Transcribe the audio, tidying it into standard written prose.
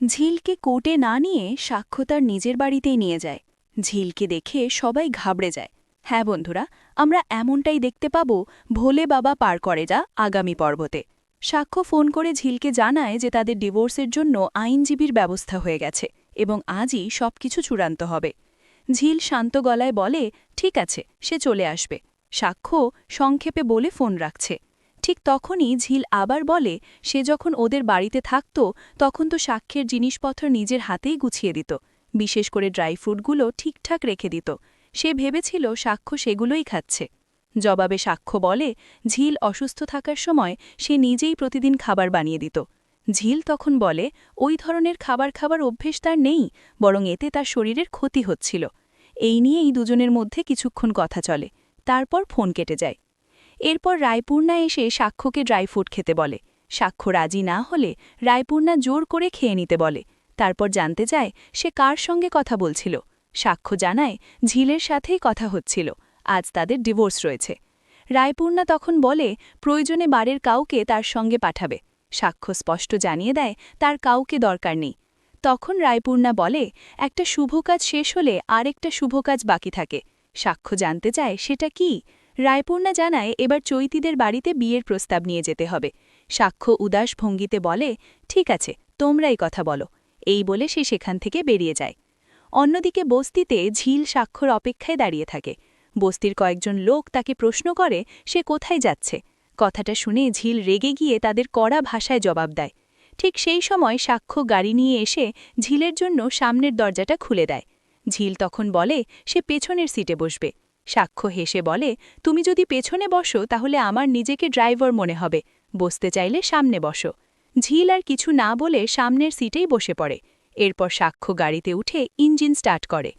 ঝিলকে কোর্টে না নিয়ে সাক্ষ্য তার নিজের বাড়িতেই নিয়ে যায়। ঝিলকে দেখে সবাই ঘাবড়ে যায়। হ্যাঁ বন্ধুরা, আমরা এমনটাই দেখতে পাব ভোলে বাবা পার করে যা আগামী পর্বতে। সাক্ষ্য ফোন করে ঝিলকে জানায় যে তাদের ডিভোর্সের জন্য আইনজীবীর ব্যবস্থা হয়ে গেছে এবং আজই সবকিছু চূড়ান্ত হবে। ঝিল শান্ত গলায় বলে, ঠিক আছে, সে চলে আসবে। সাক্ষ্য সংক্ষেপে বলে ফোন রাখছে। ঠিক তখনই ঝিল আবার বলে, সে যখন ওদের বাড়িতে থাকত তখন তো সাক্ষ্যের জিনিসপত্র নিজের হাতেই গুছিয়ে দিত, বিশেষ করে ড্রাই ফ্রুটগুলো ঠিকঠাক রেখে দিত। সে ভেবেছিল সাক্ষ্য সেগুলোই খাচ্ছে। জবাবে সাক্ষ্য বলে, ঝিল অসুস্থ থাকার সময় সে নিজেই প্রতিদিন খাবার বানিয়ে দিত। ঝিল তখন বলে, ওই ধরনের খাবার অভ্যেস তার নেই, বরং এতে তার শরীরের ক্ষতি হচ্ছিল। এই নিয়েই দুজনের মধ্যে কিছুক্ষণ কথা চলে, তারপর ফোন কেটে যায়। এরপর রায়পূর্ণা এসে সাক্ষ্যকে ড্রাই ফ্রুট খেতে বলে। সাক্ষ্য রাজি না হলে রায়পূর্ণা জোর করে খেয়ে নিতে বলে। তারপর জানতে চায় সে কার সঙ্গে কথা বলছিল। সাক্ষ্য জানায় ঝিলের সাথেই কথা হচ্ছিল, আজ তাদের ডিভোর্স রয়েছে। রায়পূর্ণা তখন বলে প্রয়োজনে বাড়ির কাউকে তার সঙ্গে পাঠাবে। সাক্ষ্য স্পষ্ট জানিয়ে দেয় তার কাউকে দরকার নেই। তখন রায়পূর্ণা বলে, একটা শুভ কাজ শেষ হলে আরেকটা শুভ কাজ বাকি থাকে। সাক্ষ্য জানতে চায় সেটা কি। রায়পূর্ণা জানায় এবার চৈতিদের বাড়িতে বিয়ের প্রস্তাব নিয়ে যেতে হবে। সাক্ষ্য উদাস ভঙ্গিতে বলে, ঠিক আছে, তোমরাই কথা বলো। এই বলে সে সেখান থেকে বেরিয়ে যায়। অন্যদিকে বস্তিতে ঝিল সাক্ষ্যর অপেক্ষায় দাঁড়িয়ে থাকে। বস্তির কয়েকজন লোক তাকে প্রশ্ন করে সে কোথায় যাচ্ছে। কথাটা শুনে ঝিল রেগে গিয়ে তাদের কড়া ভাষায় জবাব দেয়। ঠিক সেই সময় সাক্ষ্য গাড়ি নিয়ে এসে ঝিলের জন্য সামনের দরজাটা খুলে দেয়। ঝিল তখন বলে সে পেছনের সিটে বসবে। সাক্ষ্য হেসে বলে, তুমি যদি পেছনে বসো তাহলে আমার নিজেকে ড্রাইভার মনে হবে, বসতে চাইলে সামনে বসো। ঝিল আর কিছু না বলে সামনের সিটেই বসে পড়ে। এরপর সাক্ষ্য গাড়িতে উঠে ইঞ্জিন স্টার্ট করে।